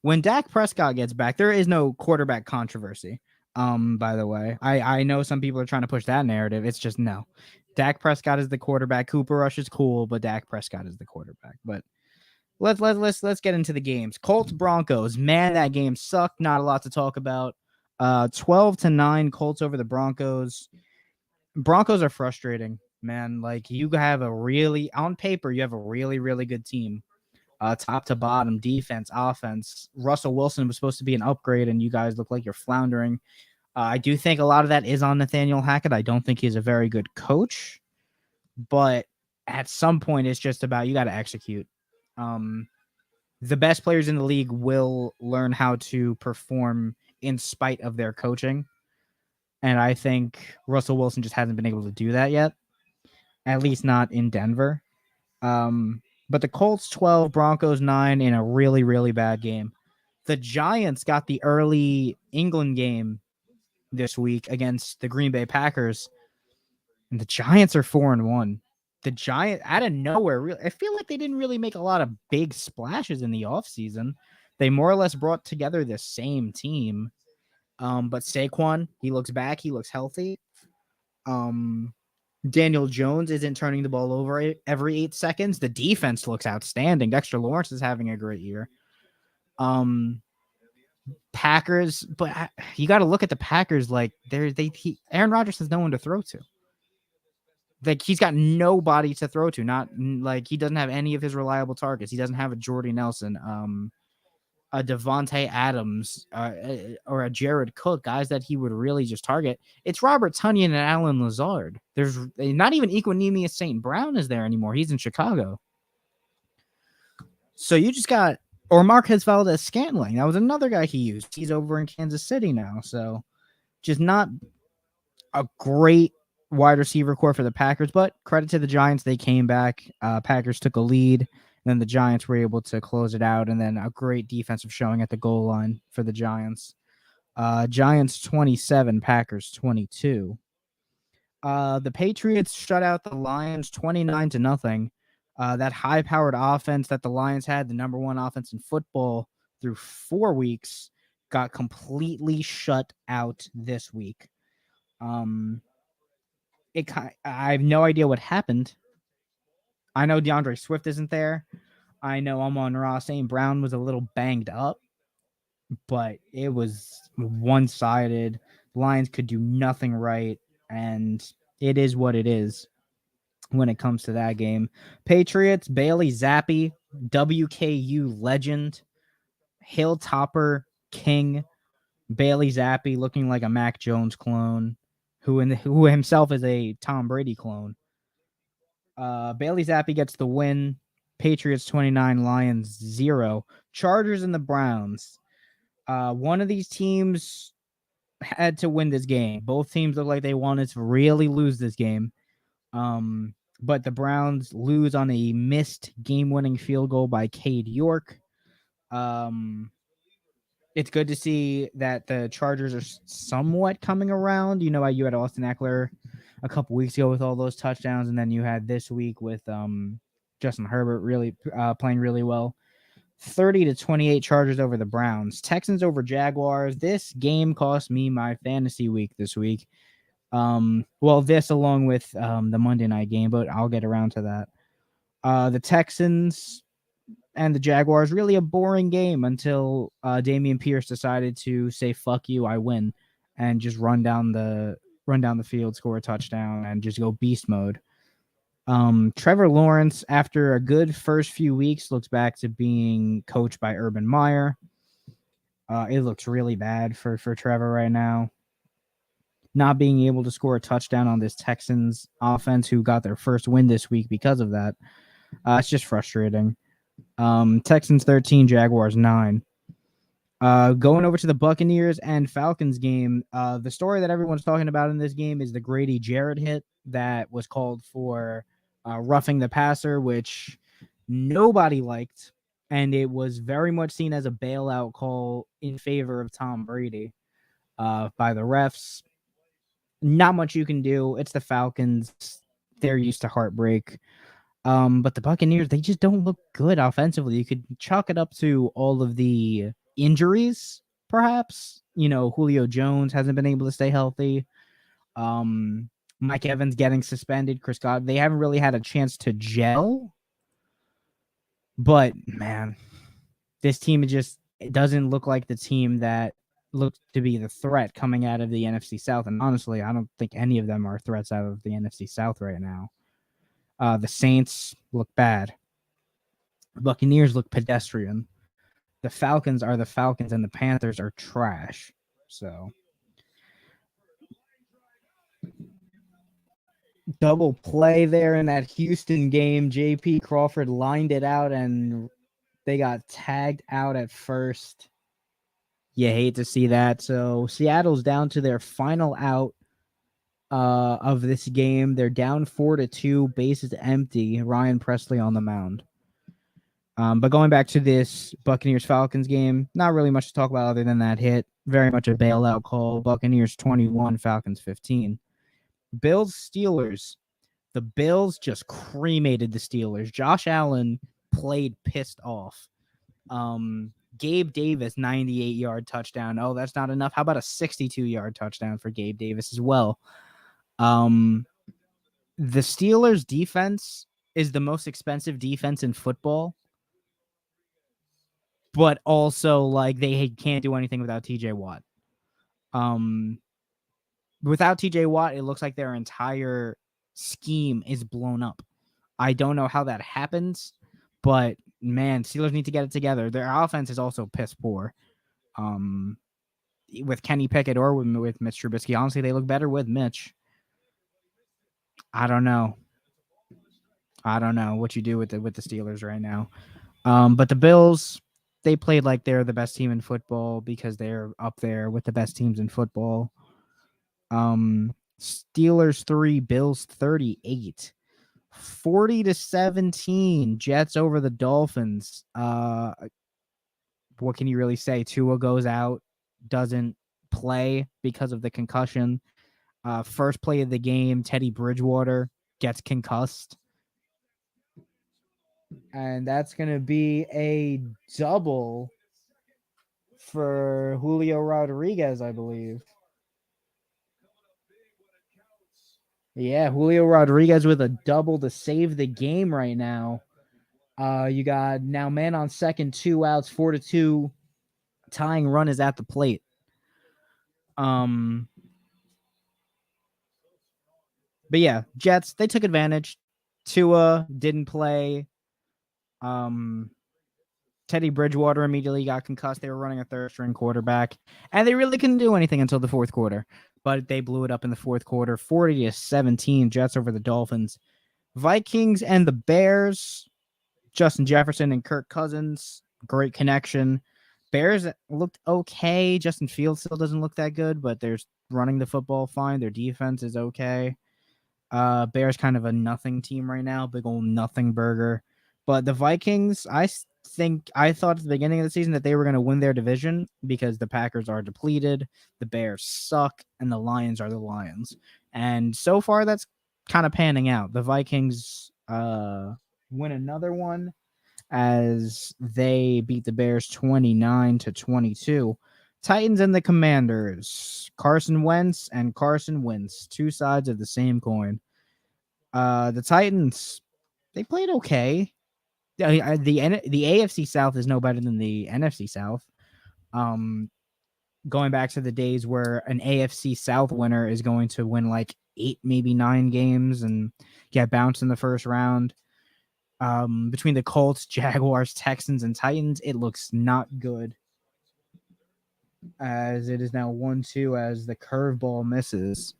When Dak Prescott gets back, there is no quarterback controversy. By the way, I know some people are trying to push that narrative. It's just no. Dak Prescott is the quarterback. Cooper Rush is cool, but Dak Prescott is the quarterback. But let's get into the games. Colts Broncos. Man, that game sucked. Not a lot to talk about. 12-9 Colts over the Broncos. Broncos are frustrating, man. Like you have a really on paper, you have a really, really good team. Top to bottom, defense, offense. Russell Wilson was supposed to be an upgrade, and you guys look like you're floundering. I do think a lot of that is on Nathaniel Hackett. I don't think he's a very good coach, but at some point, it's just about you got to execute. The best players in the league will learn how to perform in spite of their coaching. And I think Russell Wilson just hasn't been able to do that yet, at least not in Denver. But the Colts 12, Broncos 9 in a really, really bad game. The Giants got the early England game this week against the Green Bay Packers, and the Giants are 4-1. The Giants, out of nowhere, really, I feel like they didn't really make a lot of big splashes in the offseason. They more or less brought together the same team. But Saquon, he looks back, he looks healthy. Daniel Jones isn't turning the ball over every 8 seconds. The defense looks outstanding. Dexter Lawrence is having a great year. Packers, but you got to look at the Packers like Aaron Rodgers has no one to throw to. Like he's got nobody to throw to. Not like he doesn't have any of his reliable targets. He doesn't have a Jordy Nelson, a Devontae Adams, or a Jared Cook, guys that he would really just target. It's Robert Tonyan and Alan Lazard. There's not even Equinemius St. Brown is there anymore. He's in Chicago. So you just got, or Marquez Valdez-Scantling. That was another guy he used. He's over in Kansas City now. So just not a great wide receiver core for the Packers, but credit to the Giants. They came back. Packers took a lead. And then the Giants were able to close it out, and then a great defensive showing at the goal line for the Giants. Giants 27, Packers 22. The Patriots shut out the Lions 29-0. That high-powered offense that the Lions had, the number one offense in football through 4 weeks, got completely shut out this week. I have no idea what happened. I know DeAndre Swift isn't there. I know Amon-Ra St. Brown was a little banged up, but it was one-sided. Lions could do nothing right, and it is what it is when it comes to that game. Patriots, Bailey Zappi, WKU legend, Hilltopper King, Bailey Zappi looking like a Mac Jones clone, who himself is a Tom Brady clone. Bailey Zappi gets the win. Patriots 29, Lions 0. Chargers and the Browns. One of these teams had to win this game. Both teams look like they wanted to really lose this game. But the Browns lose on a missed game-winning field goal by Cade York. It's good to see that the Chargers are somewhat coming around. You know, you had Austin Eckler a couple weeks ago with all those touchdowns, and then you had this week with Justin Herbert really playing really well. 30-28 Chargers over the Browns. Texans over Jaguars. This game cost me my fantasy week this week. This along with the Monday night game, but I'll get around to that. The Texans and the Jaguars, really a boring game until Dameon Pierce decided to say "fuck you, I win," and just run down the field, score a touchdown, and just go beast mode. Trevor Lawrence, after a good first few weeks, looks back to being coached by Urban Meyer. It looks really bad for Trevor right now. Not being able to score a touchdown on this Texans offense, who got their first win this week because of that. It's just frustrating. Texans 13, Jaguars 9. Going over to the Buccaneers and Falcons game, the story that everyone's talking about in this game is the Grady Jarrett hit that was called for roughing the passer, which nobody liked. and it was very much seen as a bailout call in favor of Tom Brady by the refs. Not much you can do. It's the Falcons. They're used to heartbreak. But the Buccaneers, they just don't look good offensively. You could chalk it up to all of the injuries, perhaps. Julio Jones hasn't been able to stay healthy. Mike Evans getting suspended. Chris Godwin, they haven't really had a chance to gel. But man, this team it doesn't look like the team that looked to be the threat coming out of the NFC South. And honestly, I don't think any of them are threats out of the NFC South right now. The Saints look bad. The Buccaneers look pedestrian. The Falcons are the Falcons, and the Panthers are trash. So, double play there in that Houston game. J.P. Crawford lined it out, and they got tagged out at first. You hate to see that. So, Seattle's down to their final out of this game. They're down 4-2, bases empty. Ryan Presley on the mound. But going back to this Buccaneers-Falcons game, not really much to talk about other than that hit. Very much a bailout call. Buccaneers 21, Falcons 15. Bills-Steelers. The Bills just cremated the Steelers. Josh Allen played pissed off. Gabe Davis, 98-yard touchdown. Oh, that's not enough. How about a 62-yard touchdown for Gabe Davis as well? The Steelers' defense is the most expensive defense in football. But also, like, they can't do anything without TJ Watt. Without TJ Watt, it looks like their entire scheme is blown up. I don't know how that happens, but man, Steelers need to get it together. Their offense is also piss poor. With Kenny Pickett or with Mitch Trubisky, honestly, they look better with Mitch. I don't know what you do with the Steelers right now. But the Bills, they played like they're the best team in football because they're up there with the best teams in football. Steelers 3, Bills 38. 40-17, Jets over the Dolphins. What can you really say? Tua goes out, doesn't play because of the concussion. First play of the game, Teddy Bridgewater gets concussed. And that's going to be a double for Julio Rodriguez, I believe. Yeah, Julio Rodriguez with a double to save the game right now. You got now man on second, 2 outs, 4-2. Tying run is at the plate. But yeah, Jets, they took advantage. Tua didn't play. Teddy Bridgewater immediately got concussed. They were running a third-string quarterback, and they really couldn't do anything until the fourth quarter. But they blew it up in the fourth quarter, 40-17, Jets over the Dolphins. Vikings and the Bears, Justin Jefferson and Kirk Cousins, great connection. Bears looked okay. Justin Fields still doesn't look that good, but they're running the football fine. Their defense is okay. Bears kind of a nothing team right now, big old nothing burger. But the Vikings, I thought at the beginning of the season that they were going to win their division because the Packers are depleted, the Bears suck, and the Lions are the Lions. And so far, that's kind of panning out. The Vikings win another one as they beat the Bears 29-22. Titans and the Commanders, Carson Wentz and Carson Wentz, two sides of the same coin. The Titans, they played okay. The AFC South is no better than the NFC South. Going back to the days where an AFC South winner is going to win like 8, maybe 9 games and get bounced in the first round. Between the Colts, Jaguars, Texans, and Titans, it looks not good. As it is now 1-2 as the curveball misses.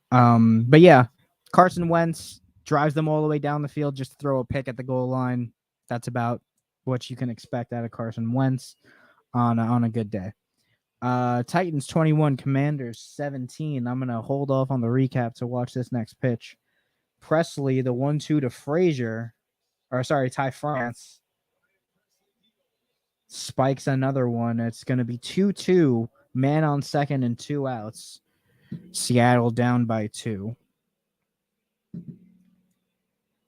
But yeah, Carson Wentz drives them all the way down the field just to throw a pick at the goal line. That's about what you can expect out of Carson Wentz on a good day. Titans 21, Commanders 17. I'm going to hold off on the recap to watch this next pitch. Presley, the 1-2 to Frazier. Ty France spikes another one. It's going to be 2-2, man on second and 2 outs. Seattle down by 2.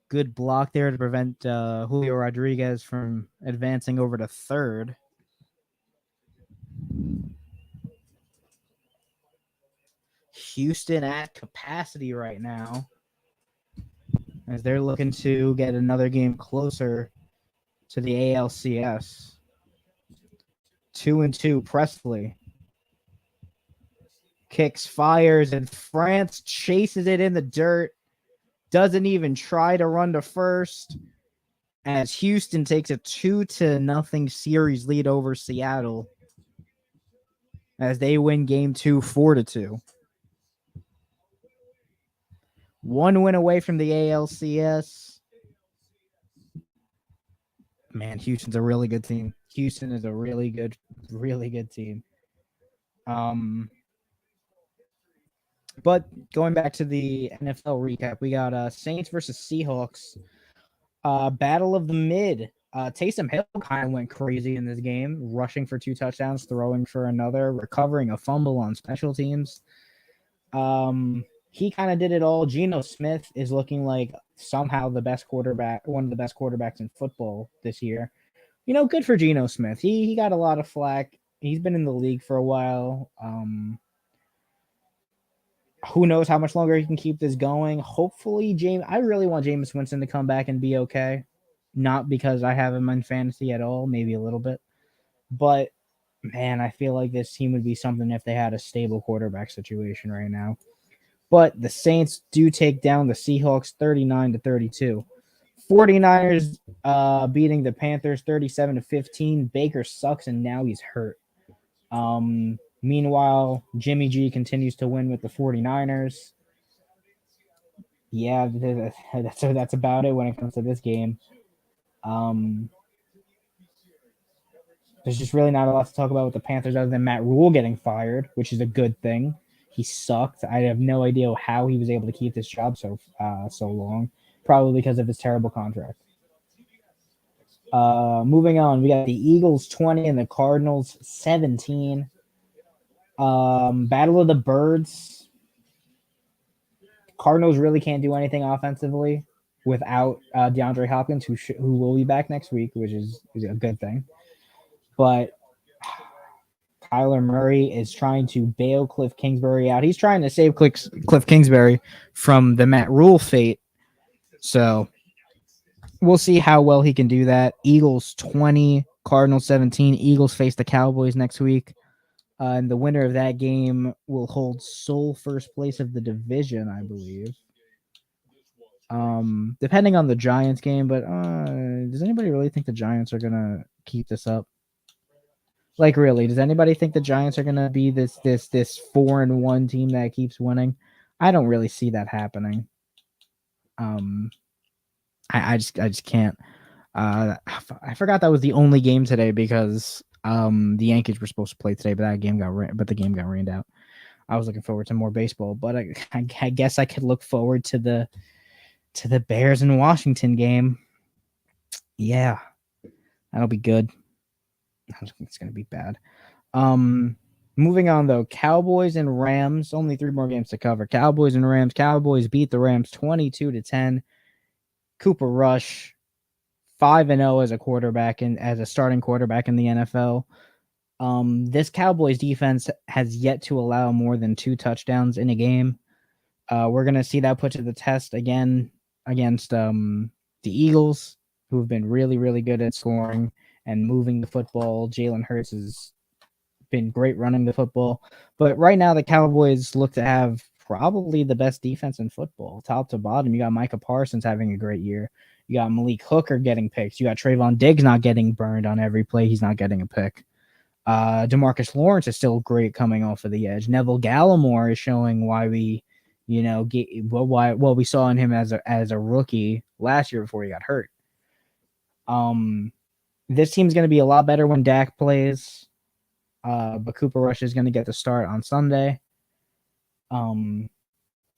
Good block there to prevent Julio Rodriguez from advancing over to third. Houston at capacity right now as they're looking to get another game closer to the ALCS. 2-2, Presley kicks, fires, and France chases it in the dirt. Doesn't even try to run to first as Houston takes a 2-0 series lead over Seattle as they win game 2 4-2. One win away from the ALCS. Man, Houston's a really good team. Houston is a really good team. But going back to the NFL recap, we got Saints versus Seahawks. Battle of the mid. Taysom Hill kind of went crazy in this game, rushing for 2 touchdowns, throwing for another, recovering a fumble on special teams. He kind of did it all. Geno Smith is looking like somehow the best quarterback, one of the best quarterbacks in football this year. Good for Geno Smith. He got a lot of flack. He's been in the league for a while. Who knows how much longer he can keep this going? Hopefully, I really want Jameis Winston to come back and be okay. Not because I have him in fantasy at all, maybe a little bit. But, man, I feel like this team would be something if they had a stable quarterback situation right now. But the Saints do take down the Seahawks 39-32. 49ers beating the Panthers 37-15. Baker sucks, and now he's hurt. Meanwhile, Jimmy G continues to win with the 49ers. Yeah, that's about it when it comes to this game. There's just really not a lot to talk about with the Panthers other than Matt Rule getting fired, which is a good thing. He sucked. I have no idea how he was able to keep this job so long. Probably because of his terrible contract. Moving on, we got the Eagles 20 and the Cardinals 17. Battle of the Birds. Cardinals really can't do anything offensively without DeAndre Hopkins, who will be back next week, which is a good thing. But Kyler Murray is trying to bail Cliff Kingsbury out. He's trying to save Cliff Kingsbury from the Matt Rule fate. So we'll see how well he can do that. Eagles 20, Cardinals 17. Eagles face the Cowboys next week. And the winner of that game will hold sole first place of the division, I believe. Depending on the Giants game, but does anybody really think the Giants are gonna keep this up? Like, really, does anybody think the Giants are gonna be this 4-1 team that keeps winning? I don't really see that happening. I just can't. I forgot that was the only game today because the Yankees were supposed to play today, but the game got rained out. I was looking forward to more baseball, but I guess I could look forward to the Bears and Washington game. Yeah, that'll be good. I don't think it's gonna be bad. Moving on though, Cowboys and Rams. Only 3 more games to cover. Cowboys and Rams. Cowboys beat the Rams 22-10. Cooper Rush 5-0 as a quarterback and as a starting quarterback in the NFL. This Cowboys defense has yet to allow more than 2 touchdowns in a game. We're gonna see that put to the test again against the Eagles, who have been really, really good at scoring and moving the football. Jalen Hurts has been great running the football. But right now, the Cowboys look to have probably the best defense in football, top to bottom. You got Micah Parsons having a great year. You got Malik Hooker getting picks. You got Trayvon Diggs not getting burned on every play. He's not getting a pick. DeMarcus Lawrence is still great coming off of the edge. Neville Gallimore is showing why we, what we saw in him as a rookie last year before he got hurt. This team's going to be a lot better when Dak plays. But Cooper Rush is going to get the start on Sunday. On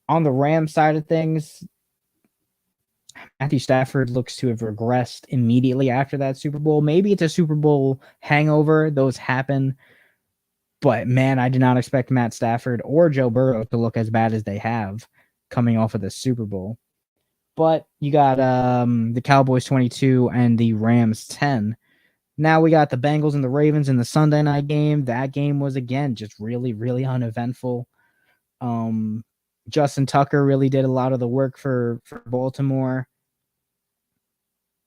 the Rams side of things, Matthew Stafford looks to have regressed immediately after that Super Bowl. Maybe it's a Super Bowl hangover. Those happen. But man, I did not expect Matt Stafford or Joe Burrow to look as bad as they have coming off of the Super Bowl. But you got the Cowboys 22 and the Rams 10. Now we got the Bengals and the Ravens in the Sunday night game. That game was again just really, really uneventful. Justin Tucker really did a lot of the work for Baltimore.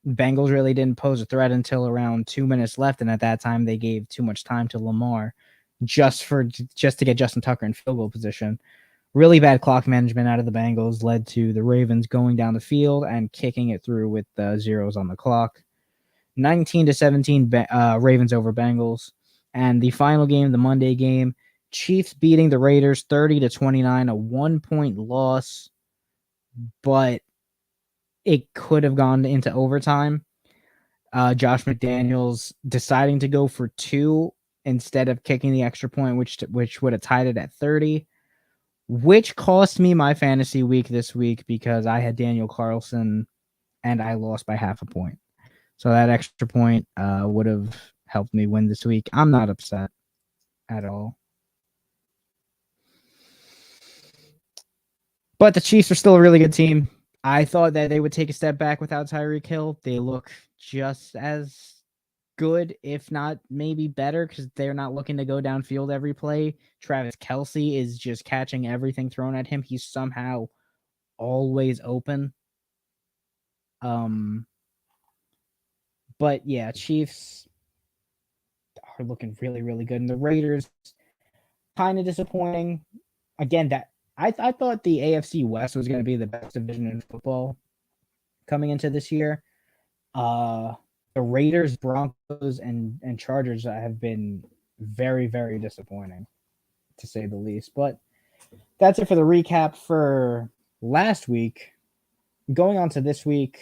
Bengals really didn't pose a threat until around 2 minutes left, and at that time they gave too much time to Lamar just to get Justin Tucker in field goal position. Really bad clock management out of the Bengals led to the Ravens going down the field and kicking it through with zeros on the clock. 19-17 Ravens over Bengals. And the final game, the Monday game, Chiefs beating the Raiders 30-29, a 1-point loss, but it could have gone into overtime. Josh McDaniels deciding to go for 2 instead of kicking the extra point, which would have tied it at 30, which cost me my fantasy week this week because I had Daniel Carlson and I lost by half a point. So that extra point would have helped me win this week. I'm not upset at all. But the Chiefs are still a really good team. I thought that they would take a step back without Tyreek Hill. They look just as good, if not maybe better, because they're not looking to go downfield every play. Travis Kelce is just catching everything thrown at him. He's somehow always open. But yeah, Chiefs are looking really, really good. And the Raiders, kind of disappointing. Again, that I thought the AFC West was going to be the best division in football coming into this year. The Raiders, Broncos, and Chargers have been very, very disappointing, to say the least. But that's it for the recap for last week. Going on to this week,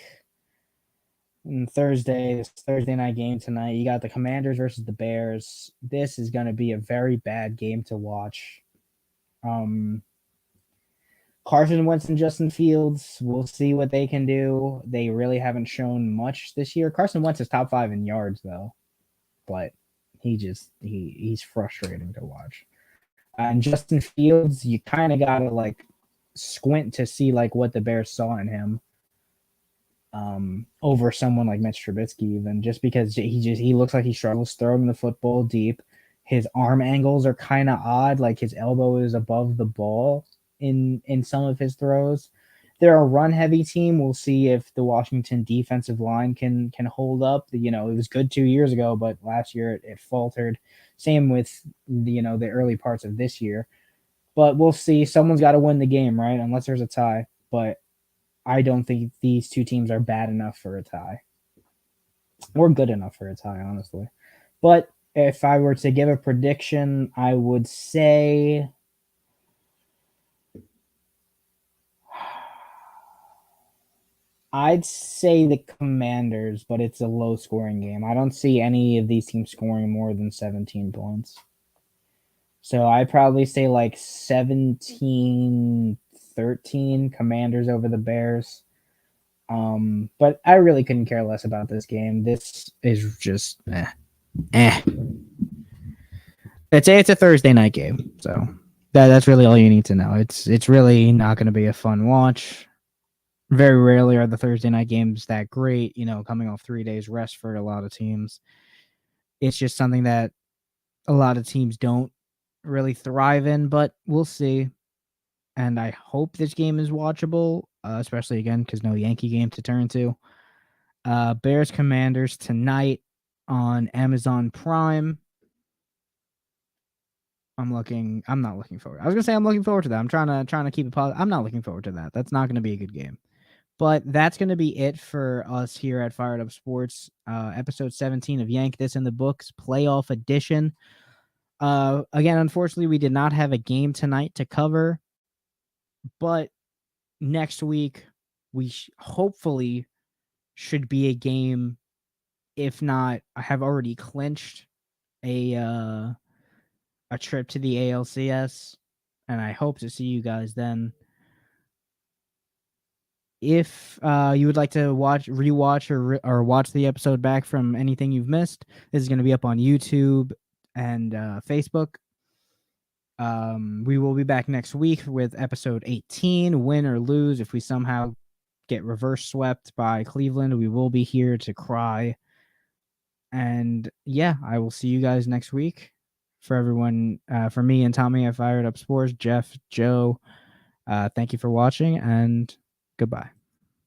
Thursday night game tonight. You got the Commanders versus the Bears. This is going to be a very bad game to watch. Carson Wentz and Justin Fields, we'll see what they can do. They really haven't shown much this year. Carson Wentz is top 5 in yards, though, but he's frustrating to watch. And Justin Fields, you kind of gotta like squint to see like what the Bears saw in him. Over someone like Mitch Trubisky, even just because he looks like he struggles throwing the football deep. His arm angles are kind of odd, like his elbow is above the ball in some of his throws. They're a run heavy team. We'll see if the Washington defensive line can hold up. It was good 2 years ago, but last year it faltered. Same with the early parts of this year. But we'll see. Someone's got to win the game, right? Unless there's a tie. But I don't think these two teams are bad enough for a tie. Or good enough for a tie, honestly. But if I were to give a prediction, I would say the Commanders, but it's a low-scoring game. I don't see any of these teams scoring more than 17 points. So I'd probably say like 17-13 Commanders over the Bears. But I really couldn't care less about this game. This is just It's a Thursday night game, so that's really all you need to know. It's really not going to be a fun watch. Very rarely are the Thursday night games that great, coming off 3 days rest for a lot of teams. It's just something that a lot of teams don't really thrive in, but we'll see. And I hope this game is watchable, especially again because no Yankee game to turn to. Bears Commanders tonight on Amazon Prime. I'm not looking forward. I was gonna say I'm looking forward to that. I'm trying to keep it positive. I'm not looking forward to that. That's not gonna be a good game. But that's gonna be it for us here at Fired Up Sports. Episode 17 of Yank This in the Books, playoff edition. Again, unfortunately, we did not have a game tonight to cover, but next week we hopefully should be a game. If not, I have already clinched a trip to the ALCS, and I hope to see you guys then. If you would like to rewatch, or watch the episode back from anything you've missed, this is going to be up on YouTube and Facebook. We will be back next week with episode 18, win or lose. If we somehow get reverse swept by Cleveland, we will be here to cry. And yeah, I will see you guys next week. For everyone, for me and Tommy at Fired Up Sports, Jeff, Joe, thank you for watching, and goodbye.